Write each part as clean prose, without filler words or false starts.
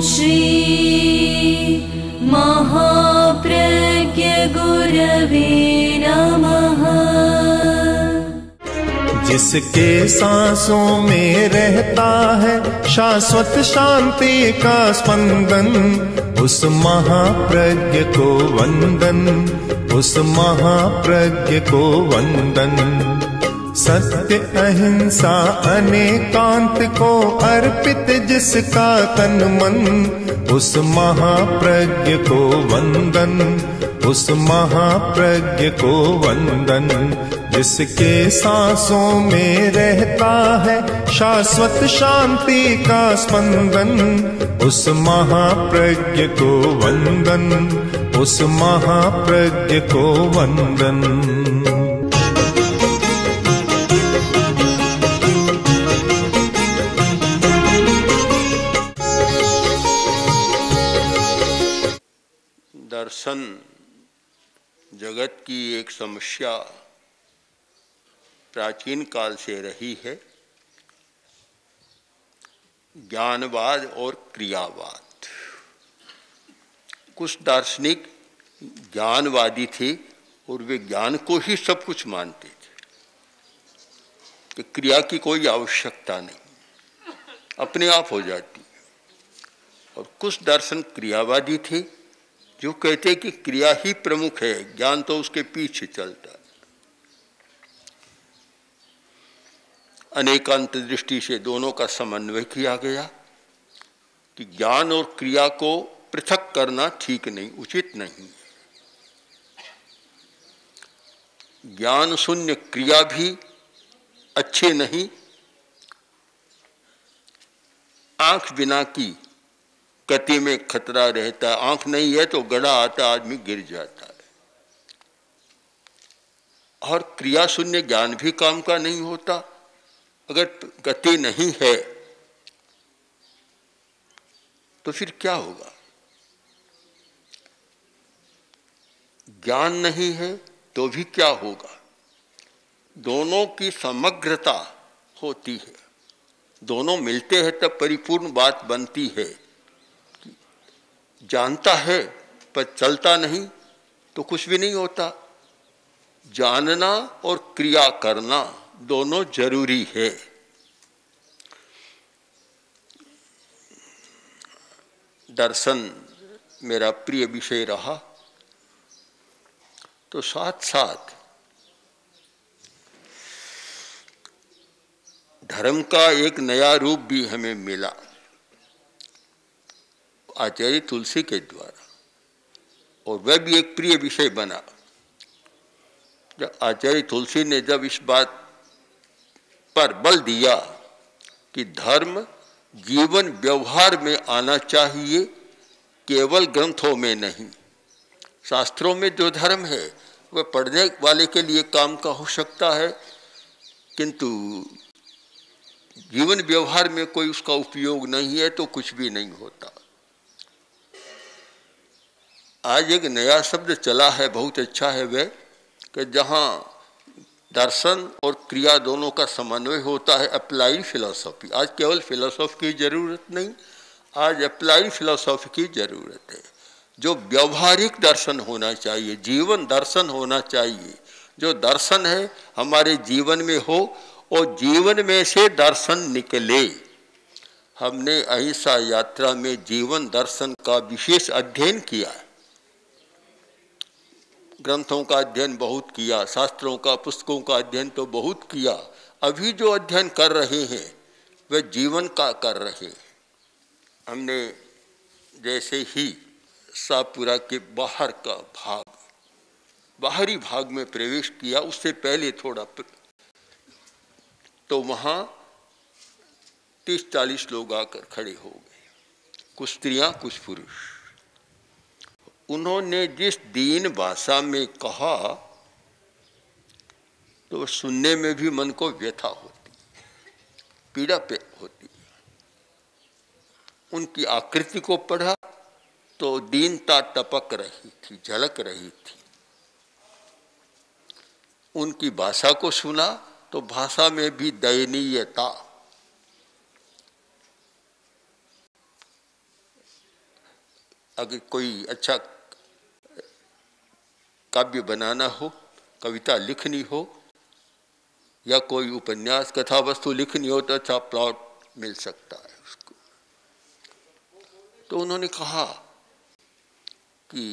श्री महाप्रज्ञ गुरवे नमः। जिसके सांसों में रहता है शाश्वत शांति का स्पंदन, उस महाप्रज्ञ को वंदन, उस महाप्रज्ञ को वंदन। सत्य अहिंसा अनेकांत को अर्पित जिसका तन मन, उस महाप्रज्ञ को वंदन, उस महाप्रज्ञ को वंदन। जिसके सांसों में रहता है शाश्वत शांति का स्पंदन, उस महाप्रज्ञ को वंदन, उस महाप्रज्ञ को वंदन। दर्शन जगत की एक समस्या प्राचीन काल से रही है। ज्ञानवाद और क्रियावाद। कुछ दार्शनिक ज्ञानवादी थे और वे ज्ञान को ही सब कुछ मानते थे कि क्रिया की कोई आवश्यकता नहीं, अपने आप हो जाती। और कुछ दर्शन क्रियावादी थे जो कहते कि क्रिया ही प्रमुख है, ज्ञान तो उसके पीछे चलता है। अनेकांत दृष्टि से दोनों का समन्वय किया गया कि ज्ञान और क्रिया को पृथक करना ठीक नहीं, उचित नहीं। ज्ञान शून्य क्रिया भी अच्छे नहीं। आंख बिना की गति में खतरा रहता है, आंख नहीं है तो गड़ा आता, आदमी गिर जाता है। और क्रिया शून्य ज्ञान भी काम का नहीं होता। अगर गति नहीं है तो फिर क्या होगा? ज्ञान नहीं है तो भी क्या होगा? दोनों की समग्रता होती है, दोनों मिलते हैं तब परिपूर्ण बात बनती है। जानता है पर चलता नहीं तो कुछ भी नहीं होता। जानना और क्रिया करना दोनों जरूरी है। दर्शन मेरा प्रिय विषय रहा, तो साथ साथ धर्म का एक नया रूप भी हमें मिला आचार्य तुलसी के द्वारा, और वह भी एक प्रिय विषय बना। जब आचार्य तुलसी ने जब इस बात पर बल दिया कि धर्म जीवन व्यवहार में आना चाहिए, केवल ग्रंथों में नहीं। शास्त्रों में जो धर्म है वह पढ़ने वाले के लिए काम का हो सकता है, किंतु जीवन व्यवहार में कोई उसका उपयोग नहीं है तो कुछ भी नहीं होता। आज एक नया शब्द चला है, बहुत अच्छा है वह, कि जहाँ दर्शन और क्रिया दोनों का समन्वय होता है, अप्लाइड फिलॉसफी। आज केवल फिलॉसफी की जरूरत नहीं, आज अप्लाइड फिलॉसफी की जरूरत है। जो व्यवहारिक दर्शन होना चाहिए, जीवन दर्शन होना चाहिए। जो दर्शन है हमारे जीवन में हो और जीवन में से दर्शन निकले। हमने अहिंसा यात्रा में जीवन दर्शन का विशेष अध्ययन किया। ग्रंथों का अध्ययन बहुत किया, शास्त्रों का, पुस्तकों का अध्ययन तो बहुत किया। अभी जो अध्ययन कर रहे हैं वह जीवन का कर रहे हैं। हमने जैसे ही शाहपुरा के बाहर का भाग, बाहरी भाग में प्रवेश किया, उससे पहले थोड़ा तो वहाँ 30-40 लोग आकर खड़े हो गए, कुछ स्त्रियाँ कुछ पुरुष। उन्होंने जिस दीन भाषा में कहा तो सुनने में भी मन को व्यथा होती, पीड़ा पे होती। उनकी आकृति को पढ़ा तो दीनता टपक रही थी, झलक रही थी। उनकी भाषा को सुना तो भाषा में भी दयनीयता। अगर कोई अच्छा काव्य बनाना हो, कविता लिखनी हो या कोई उपन्यास कथा वस्तु लिखनी हो तो अच्छा प्लॉट मिल सकता है उसको। तो उन्होंने कहा कि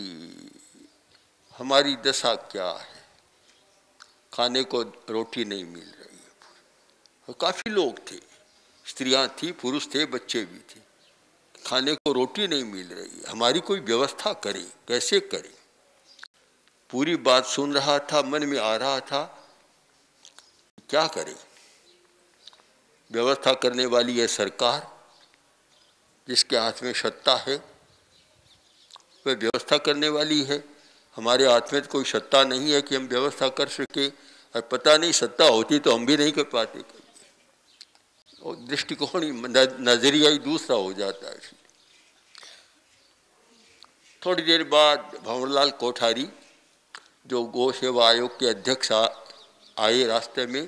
हमारी दशा क्या है, खाने को रोटी नहीं मिल रही है। और काफ़ी लोग थे, स्त्रियां थी, पुरुष थे, बच्चे भी थे। खाने को रोटी नहीं मिल रही, हमारी कोई व्यवस्था करे, कैसे करे। पूरी बात सुन रहा था, मन में आ रहा था क्या करे। व्यवस्था करने वाली है सरकार, जिसके हाथ में सत्ता है, वह व्यवस्था करने वाली है। हमारे हाथ में तो कोई सत्ता नहीं है कि हम व्यवस्था कर सके, और पता नहीं सत्ता होती तो हम भी नहीं कर पाते। और दृष्टिकोण ही, नजरिया ही दूसरा हो जाता है। थोड़ी देर बाद भंवरलाल कोठारी जो गौ सेवा आयोग के अध्यक्ष आए रास्ते में।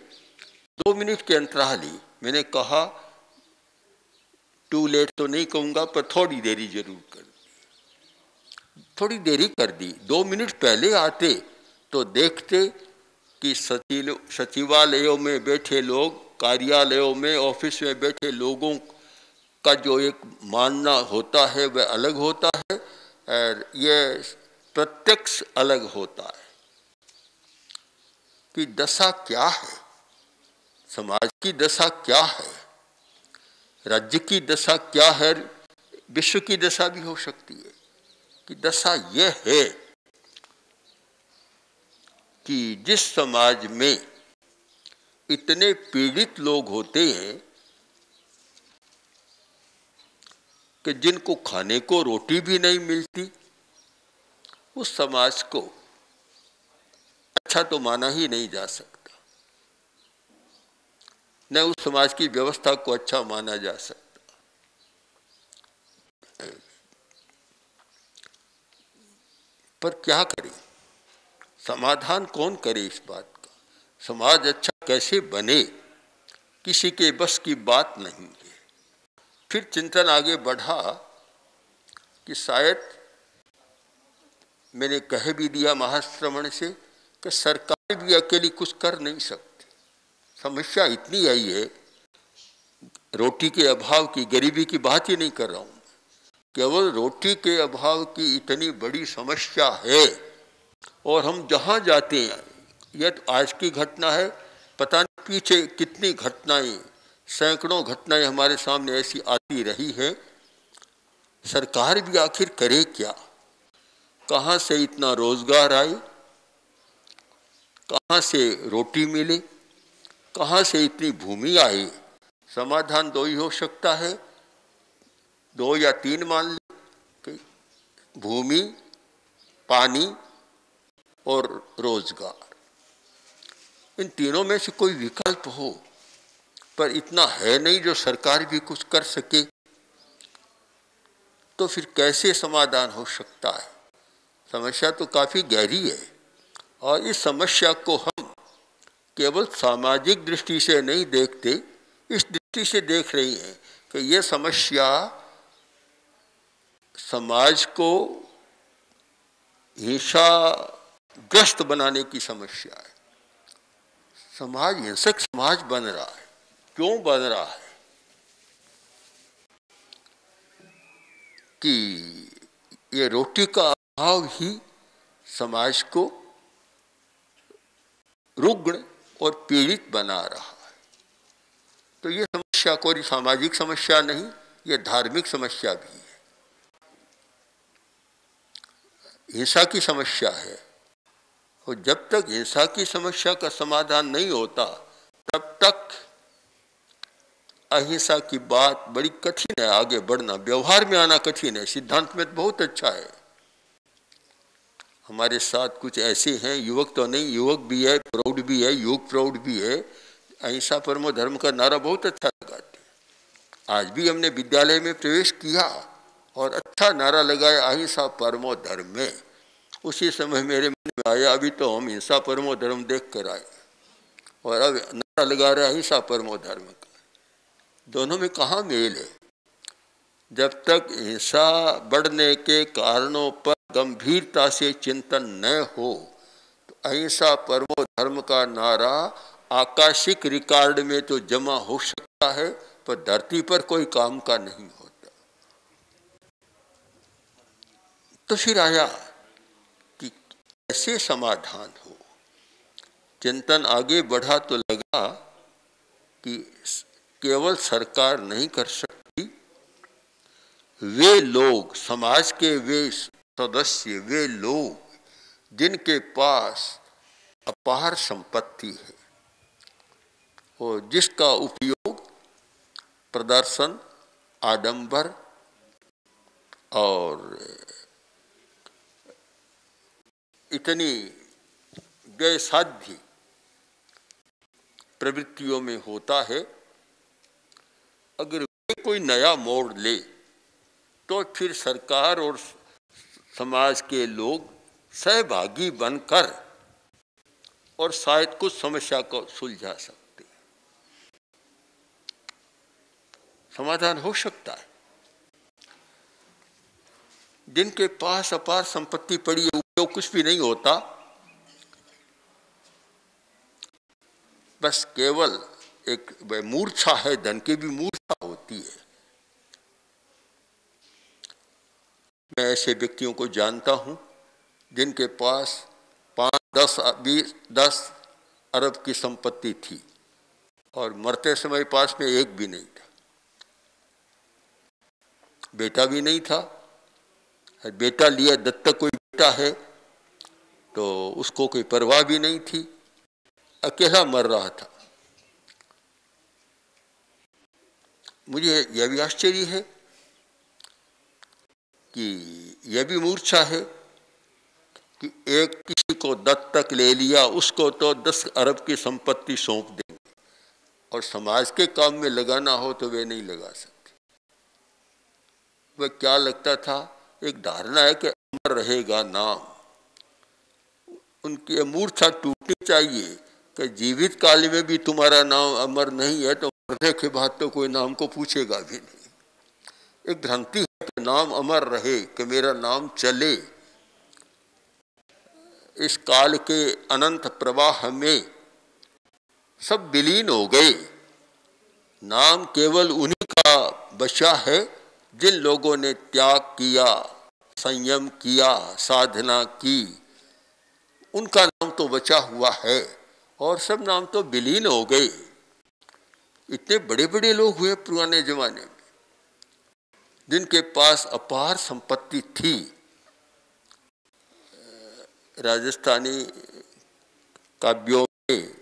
2 मिनट के अंतराल ही मैंने कहा टू लेट तो नहीं कहूँगा, पर थोड़ी देरी जरूर कर दी। थोड़ी देरी कर दी। 2 मिनट पहले आते तो देखते कि सचिवालयों में बैठे लोग, कार्यालयों में, ऑफिस में बैठे लोगों का जो एक मानना होता है वह अलग होता है, और ये प्रत्यक्ष अलग होता है कि दशा क्या है, समाज की दशा क्या है, राज्य की दशा क्या है, विश्व की दशा भी हो सकती है। कि दशा यह है कि जिस समाज में इतने पीड़ित लोग होते हैं कि जिनको खाने को रोटी भी नहीं मिलती, उस समाज को अच्छा तो माना ही नहीं जा सकता, न उस समाज की व्यवस्था को अच्छा माना जा सकता। पर क्या करें, समाधान कौन करे इस बात का। समाज अच्छा कैसे बने, किसी के बस की बात नहीं है। फिर चिंतन आगे बढ़ा कि शायद मैंने कह भी दिया महाश्रवण से कि सरकार भी अकेली कुछ कर नहीं सकती। समस्या इतनी आई है, रोटी के अभाव की, गरीबी की बात ही नहीं कर रहा हूँ, केवल रोटी के अभाव की इतनी बड़ी समस्या है। और हम जहाँ जाते हैं, यह तो आज की घटना है, पता नहीं पीछे कितनी घटनाएं, सैकड़ों घटनाएं हमारे सामने ऐसी आती रही है। सरकार भी आखिर करे क्या, कहाँ से इतना रोजगार आए, कहाँ से रोटी मिले, कहाँ से इतनी भूमि आए। समाधान 2 ही हो सकता है, 2 या 3 मान ले, भूमि, पानी और रोजगार। इन तीनों में से कोई विकल्प हो, पर इतना है नहीं जो सरकार भी कुछ कर सके। तो फिर कैसे समाधान हो सकता है। समस्या तो काफी गहरी है, और इस समस्या को हम केवल सामाजिक दृष्टि से नहीं देखते, इस दृष्टि से देख रही हैं कि यह समस्या समाज को हिंसाग्रस्त बनाने की समस्या है। समाज हिंसक समाज बन रहा है। क्यों बन रहा है? कि ये रोटी का अभाव ही समाज को रुग्ण और पीड़ित बना रहा है। तो ये समस्या कोई सामाजिक समस्या नहीं, ये धार्मिक समस्या भी है, हिंसा की समस्या है। और जब तक हिंसा की समस्या का समाधान नहीं होता, तब तक अहिंसा की बात बड़ी कठिन है। आगे बढ़ना, व्यवहार में आना कठिन है। सिद्धांत में तो बहुत अच्छा है। हमारे साथ कुछ ऐसे हैं, युवक तो नहीं, युवक भी है, प्रौढ़ भी है, युग प्रौढ़ भी है, अहिंसा परमो धर्म का नारा बहुत अच्छा लगाते हैं। आज भी हमने विद्यालय में प्रवेश किया और अच्छा नारा लगाया, अहिंसा परमो धर्म में। उसी समय मेरे मन में आया, अभी तो हम हिंसा परमो धर्म देख कर आए और अब नारा लगा रहे अहिंसा परमो धर्म का। दोनों में कहाँ मेल है? जब तक हिंसा बढ़ने के कारणों पर गंभीरता से चिंतन न हो तो अहिंसा परमो धर्म का नारा आकाशिक रिकॉर्ड में तो जमा हो सकता है पर धरती पर कोई काम का नहीं होता। तो फिर आया कि कैसे समाधान हो। चिंतन आगे बढ़ा तो लगा कि केवल सरकार नहीं कर सकती, वे लोग, समाज के वे सदस्य, वे लोग जिनके पास अपार संपत्ति है और जिसका उपयोग प्रदर्शन, आडंबर और इतनी गैरसाध्य प्रवृत्तियों में होता है, अगर वे कोई नया मोड़ ले तो फिर सरकार और समाज के लोग सहभागी बनकर और शायद कुछ समस्या को सुलझा सकते हैं, समाधान हो सकता है। जिनके पास अपार संपत्ति पड़ी है, उपयोग कुछ भी नहीं होता, बस केवल एक मूर्छा है, धन की भी मूर्छा होती है। मैं ऐसे व्यक्तियों को जानता हूं जिनके पास 5, 10, 20, 10 अरब की संपत्ति थी और मरते समय पास में एक भी नहीं था, बेटा भी नहीं था। बेटा लिया दत्तक, कोई बेटा है तो उसको कोई परवाह भी नहीं थी, अकेला मर रहा था। मुझे यह भी आश्चर्य है कि यह भी मूर्छा है कि एक किसी को दत्तक ले लिया, उसको तो 10 अरब की संपत्ति सौंप देंगे और समाज के काम में लगाना हो तो वे नहीं लगा सकते। वह क्या लगता था, एक धारणा है कि अमर रहेगा नाम। उनकी मूर्छा टूटनी चाहिए कि जीवित काल में भी तुम्हारा नाम अमर नहीं है तो मरने के बाद तो कोई नाम को पूछेगा भी नहीं। एक भ्रांति है कि नाम अमर रहे, कि मेरा नाम चले। इस काल के अनंत प्रवाह में सब विलीन हो गए, नाम केवल उन्हीं का बचा है जिन लोगों ने त्याग किया, संयम किया, साधना की, उनका नाम तो बचा हुआ है और सब नाम तो विलीन हो गए। इतने बड़े बड़े लोग हुए पुराने जमाने में जिनके पास अपार संपत्ति थी। राजस्थानी काव्यों में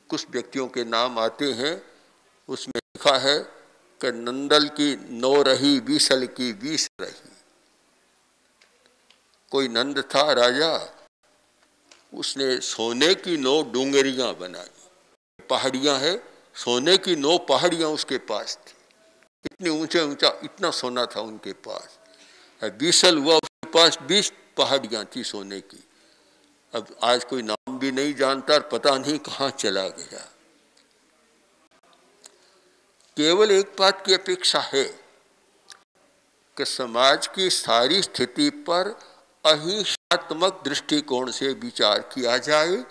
कुछ व्यक्तियों के नाम आते हैं, उसमें लिखा है कि नंदल की 9 रही, बीसल की 20 रही। कोई नंद था राजा, उसने सोने की 9 डूंगरियां बनाई, पहाड़ियां हैं, सोने की 9 पहाड़ियां उसके पास थी। इतनी ऊंचा ऊंचा इतना सोना था उनके पास। बीसल हुआ, उसके पास 20 पहाड़ियां थी सोने की। अब आज कोई नाम भी नहीं जानता, पता नहीं कहाँ चला गया। केवल एक बात की अपेक्षा है कि समाज की सारी स्थिति पर अहिंसात्मक दृष्टिकोण से विचार किया जाए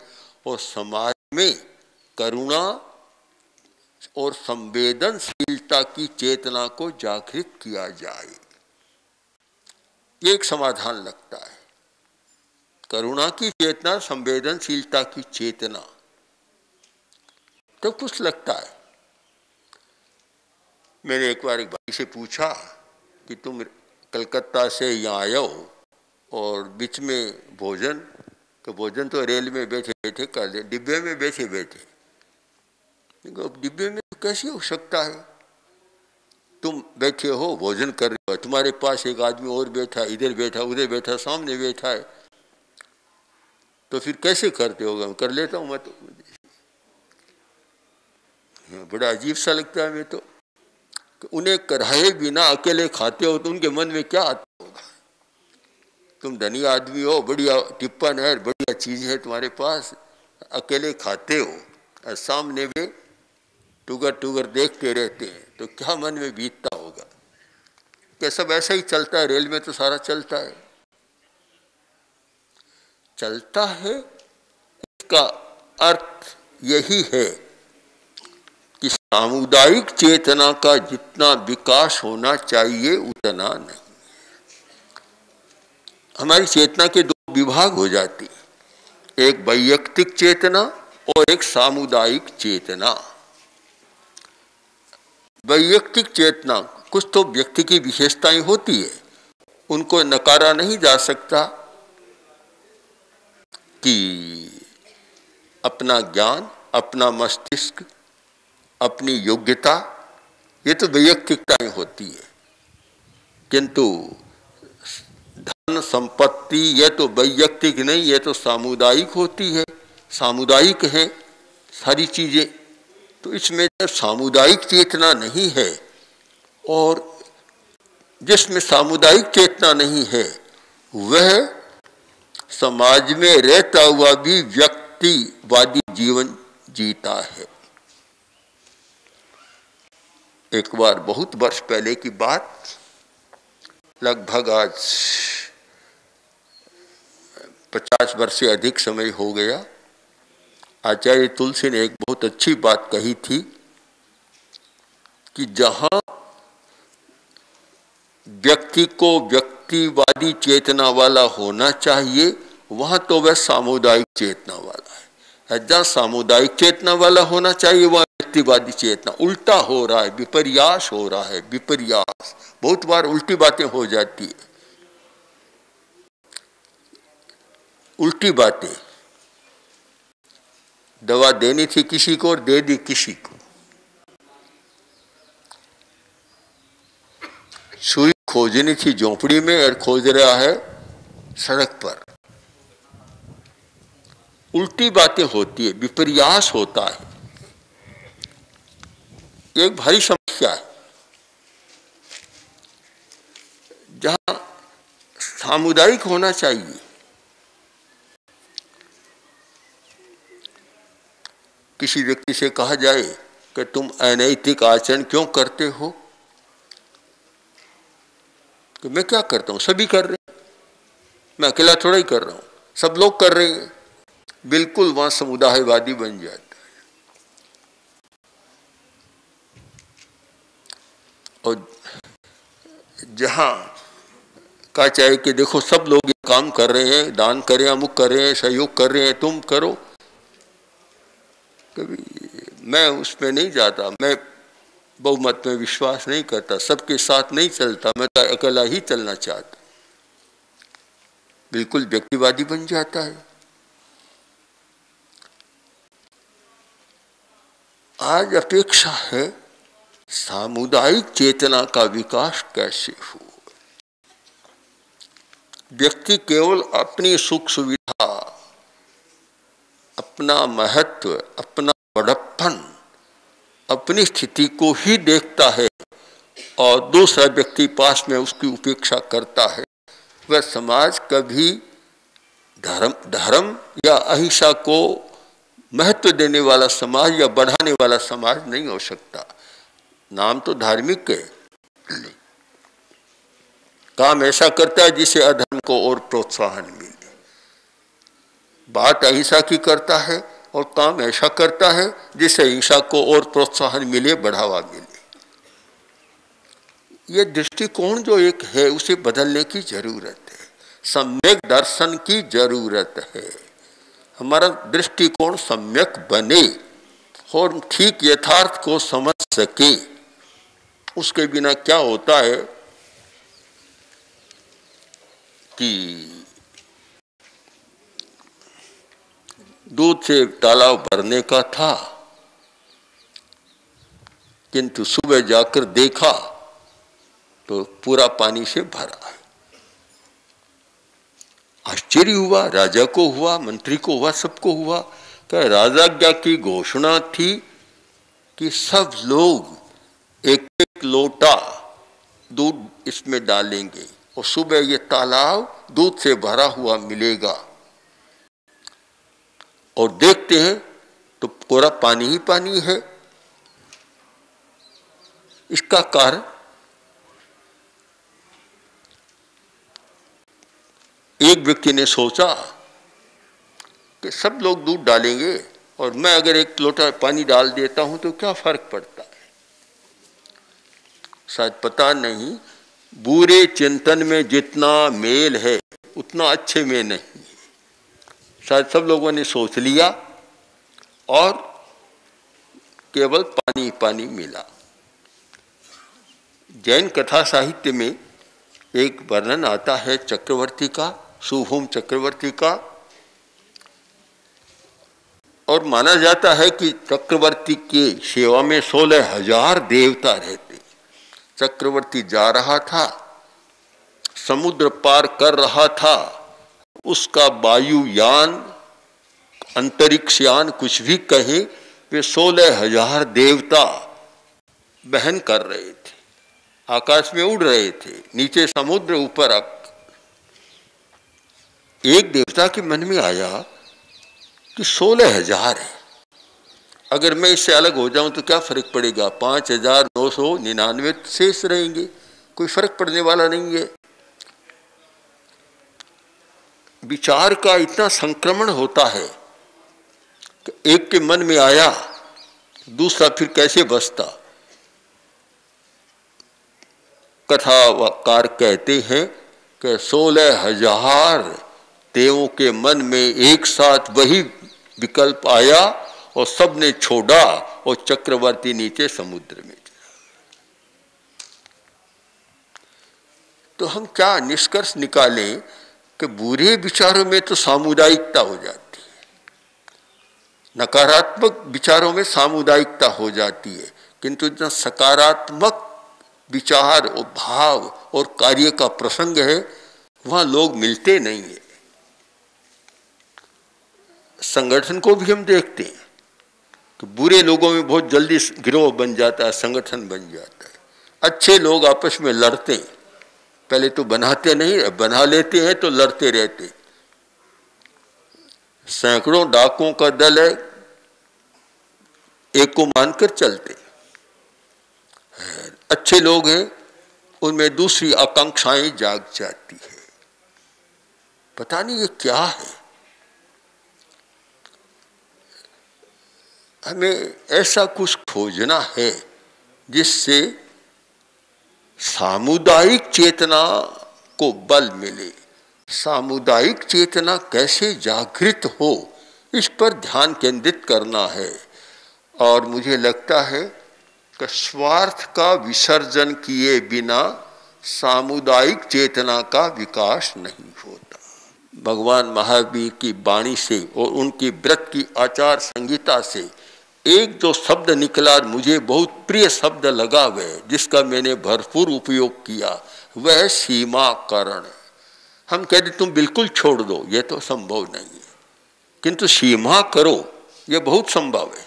और समाज में करुणा और संवेदनशीलता की चेतना को जागृत किया जाए। ये एक समाधान लगता है, करुणा की चेतना, संवेदनशीलता की चेतना, तो कुछ लगता है। मैंने एक बार एक भाई से पूछा कि तुम कलकत्ता से यहाँ आए हो और बीच में भोजन, तो भोजन तो रेल में बैठे बैठे कर ले, डिब्बे में बैठे बैठे। डिब्बे में कैसे हो सकता है, तुम बैठे हो भोजन कर रहे हो, तुम्हारे पास एक आदमी और बैठा, इधर बैठा, उधर बैठा, सामने बैठा है, तो फिर कैसे करते होगा? कर लेता हूँ मैं तो, बड़ा अजीब सा लगता है। मैं तो उन्हें कराए बिना अकेले खाते हो तो उनके मन में क्या आता होगा? तुम धनी आदमी हो, बढ़िया टिप्पण है, बढ़िया चीज है तुम्हारे पास, अकेले खाते हो और सामने में टुगर टुगर देखते रहते हैं, तो क्या मन में बीतता होगा? क्या सब ऐसा ही चलता है? रेल में तो सारा चलता है। चलता है, इसका अर्थ यही है कि सामुदायिक चेतना का जितना विकास होना चाहिए उतना नहीं। हमारी चेतना के दो विभाग हो जाती, एक वैयक्तिक चेतना और एक सामुदायिक चेतना। वैयक्तिक चेतना कुछ तो व्यक्ति की विशेषताएं होती है, उनको नकारा नहीं जा सकता कि अपना ज्ञान, अपना मस्तिष्क, अपनी योग्यता, ये तो वैयक्तिकताएं होती है। किंतु धन संपत्ति ये तो वैयक्तिक नहीं, ये तो सामुदायिक होती है, सामुदायिक है सारी चीजें। तो इसमें जब सामुदायिक चेतना नहीं है, और जिसमें सामुदायिक चेतना नहीं है वह समाज में रहता हुआ भी व्यक्तिवादी जीवन जीता है। एक बार बहुत वर्ष पहले की बात, लगभग आज 50 वर्ष से अधिक समय हो गया, आचार्य तुलसी ने एक बहुत अच्छी बात कही थी कि जहां व्यक्ति को व्यक्तिवादी चेतना वाला होना चाहिए वहां तो वह सामुदायिक चेतना वाला है, जहां सामुदायिक चेतना वाला होना चाहिए वहां व्यक्तिवादी चेतना। उल्टा हो रहा है, विपर्यास हो रहा है, विपर्यास। बहुत बार उल्टी बातें हो जाती है, उल्टी बातें। दवा देनी थी किसी को और दे दी किसी को, सुई खोजनी थी झोंपड़ी में और खोज रहा है सड़क पर। उल्टी बातें होती है, विपर्यास होता है, एक भारी समस्या है। जहां सामुदायिक होना चाहिए, किसी व्यक्ति से कहा जाए कि तुम अनैतिक आचरण क्यों करते हो, कि मैं क्या करता हूं, सभी कर रहे हैं, मैं अकेला थोड़ा ही कर रहा हूं, सब लोग कर रहे हैं। बिल्कुल वहां समुदायवादी बन जाता है। और जहां कहा चाहे कि देखो सब लोग ये काम कर रहे हैं, दान करें, अमुक कर रहे हैं, सहयोग कर रहे हैं, तुम करो, कभी मैं उसमें नहीं जाता, मैं बहुमत में विश्वास नहीं करता, सबके साथ नहीं चलता, मैं तो अकेला ही चलना चाहता। बिल्कुल व्यक्तिवादी बन जाता है। आज अपेक्षा है सामुदायिक चेतना का विकास कैसे हो। व्यक्ति केवल अपनी सुख सुविधा, अपना महत्व, अपना बड़प्पन, अपनी स्थिति को ही देखता है और दूसरा व्यक्ति पास में उसकी उपेक्षा करता है। वह समाज कभी धर्म या अहिंसा को महत्व देने वाला समाज या बढ़ाने वाला समाज नहीं हो सकता। नाम तो धार्मिक है, काम ऐसा करता है जिसे अधर्म को और प्रोत्साहन मिले। बात अहिंसा की करता है और काम ऐसा करता है जिससे हिंसा को और प्रोत्साहन मिले, बढ़ावा मिले। ये दृष्टिकोण जो एक है उसे बदलने की जरूरत है, सम्यक दर्शन की जरूरत है। हमारा दृष्टिकोण सम्यक बने और ठीक यथार्थ को समझ सके। उसके बिना क्या होता है कि दूध से तालाब भरने का था, किंतु सुबह जाकर देखा तो पूरा पानी से भरा है। आश्चर्य हुआ, राजा को हुआ, मंत्री को हुआ, सबको हुआ। क्या राजाज्ञा की घोषणा थी कि सब लोग एक एक लोटा दूध इसमें डालेंगे और सुबह ये तालाब दूध से भरा हुआ मिलेगा। और देखते हैं तो पूरा पानी ही पानी है। इसका कारण एक व्यक्ति ने सोचा कि सब लोग दूध डालेंगे और मैं अगर एक लोटा पानी डाल देता हूं तो क्या फर्क पड़ता है। शायद पता नहीं, बुरे चिंतन में जितना मेल है उतना अच्छे में नहीं। शायद सब लोगों ने सोच लिया और केवल पानी पानी मिला। जैन कथा साहित्य में एक वर्णन आता है चक्रवर्ती का, शुभम चक्रवर्ती का, और माना जाता है कि चक्रवर्ती के सेवा में 16,000 देवता रहते। चक्रवर्ती जा रहा था, समुद्र पार कर रहा था, उसका वायुयान, अंतरिक्षयान, कुछ भी कहे, वे 16,000 देवता वहन कर रहे थे, आकाश में उड़ रहे थे, नीचे समुद्र, ऊपर एक देवता के मन में आया कि 16,000 है, अगर मैं इससे अलग हो जाऊं तो क्या फर्क पड़ेगा, 5,999 शेष रहेंगे, कोई फर्क पड़ने वाला नहीं है। विचार का इतना संक्रमण होता है कि एक के मन में आया, दूसरा फिर कैसे बसता। कथाकार कहते हैं कि 16,000 देवों के मन में एक साथ वही विकल्प आया और सबने छोड़ा और चक्रवर्ती नीचे समुद्र में। तो हम क्या निष्कर्ष निकालें कि बुरे विचारों में तो सामुदायिकता हो जाती है, नकारात्मक विचारों में सामुदायिकता हो जाती है, किंतु जहाँ सकारात्मक विचार और भाव और कार्य का प्रसंग है वहां लोग मिलते नहीं है। संगठन को भी हम देखते हैं कि बुरे लोगों में बहुत जल्दी गिरोह बन जाता है, संगठन बन जाता है। अच्छे लोग आपस में लड़ते हैं, पहले तो बनाते नहीं, बना लेते हैं तो लड़ते रहते। सैकड़ों डाकुओं का दल है, एक को मानकर चलते। अच्छे लोग हैं, उनमें दूसरी आकांक्षाएं जाग जाती है। पता नहीं ये क्या है। हमें ऐसा कुछ खोजना है जिससे सामुदायिक चेतना को बल मिले। सामुदायिक चेतना कैसे जागृत हो, इस पर ध्यान केंद्रित करना है। और मुझे लगता है कि स्वार्थ का विसर्जन किए बिना सामुदायिक चेतना का विकास नहीं होता। भगवान महावीर की वाणी से और उनकी व्रत की आचार संहिता से एक जो शब्द निकला, मुझे बहुत प्रिय शब्द लगा, वह जिसका मैंने भरपूर उपयोग किया, वह सीमाकरण। हम कहते तुम बिल्कुल छोड़ दो, यह तो संभव नहीं है, किंतु सीमा करो, यह बहुत संभव है।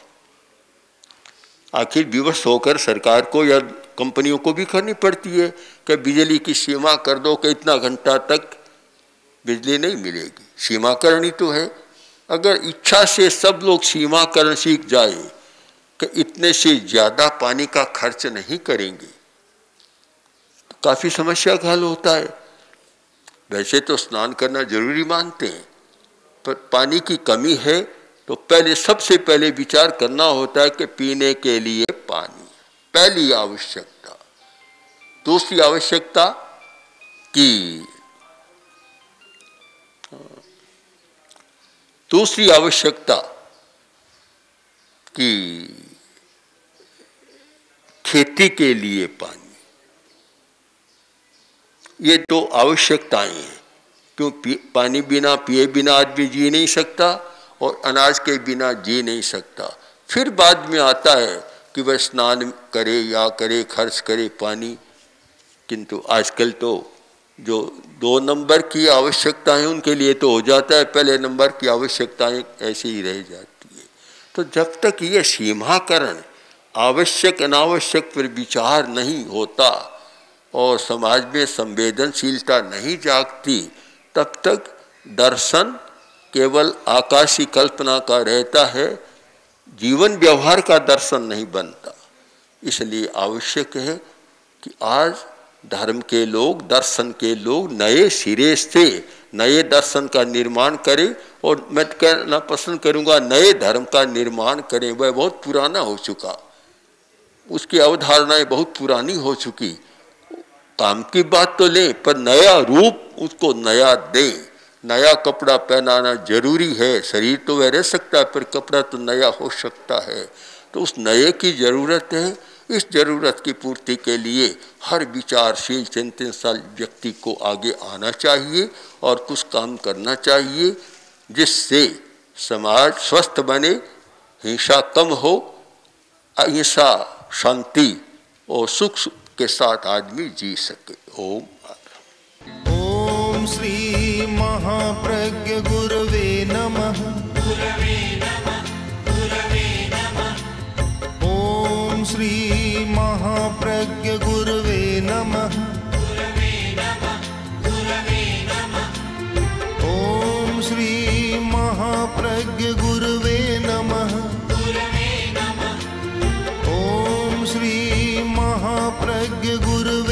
आखिर विवश होकर सरकार को या कंपनियों को भी करनी पड़ती है कि बिजली की सीमा कर दो कि इतना घंटा तक बिजली नहीं मिलेगी। सीमाकरण ही तो है। अगर इच्छा से सब लोग सीमाकरण सीख जाए कि इतने से ज्यादा पानी का खर्च नहीं करेंगे, तो काफी समस्या का हल होता है। वैसे तो स्नान करना जरूरी मानते हैं, पर पानी की कमी है तो पहले सबसे पहले विचार करना होता है कि पीने के लिए पानी पहली आवश्यकता। दूसरी आवश्यकता कि खेती के लिए पानी। ये दो आवश्यकताएं हैं, क्यों पानी बिना पिए बिना आदमी जी नहीं सकता और अनाज के बिना जी नहीं सकता। फिर बाद में आता है कि वह स्नान करे या करे, खर्च करे पानी। किंतु आजकल तो जो 2 नंबर की आवश्यकताएं उनके लिए तो हो जाता है, पहले नंबर की आवश्यकताएं ऐसी ही रह जाती है। तो जब तक ये सीमाकरण, आवश्यक अनावश्यक पर विचार नहीं होता और समाज में संवेदनशीलता नहीं जागती, तब तक दर्शन केवल आकाशी कल्पना का रहता है, जीवन व्यवहार का दर्शन नहीं बनता। इसलिए आवश्यक है कि आज धर्म के लोग, दर्शन के लोग नए सिरे से नए दर्शन का निर्माण करें, और मैं कहना पसंद करूँगा नए धर्म का निर्माण करें। वह बहुत पुराना हो चुका, उसकी अवधारणाएं बहुत पुरानी हो चुकी। काम की बात तो लें, पर नया रूप उसको नया दें। नया कपड़ा पहनाना जरूरी है, शरीर तो वह रह सकता है पर कपड़ा तो नया हो सकता है। तो उस नए की ज़रूरत है। इस ज़रूरत की पूर्ति के लिए हर विचारशील चिंतनशील व्यक्ति को आगे आना चाहिए और कुछ काम करना चाहिए, जिससे समाज स्वस्थ बने, हिंसा कम हो, अहिंसा, शांति और सुख के साथ आदमी जी सके। ओम ओम श्री महाप्रज्ञ गुरवे नमः। ओम श्री महाप्रज्ञ गुरवे नमः। ओम श्री महाप्रज्ञ गुरवे नमः। ओम श्री महाप्रज्ञ गुरवे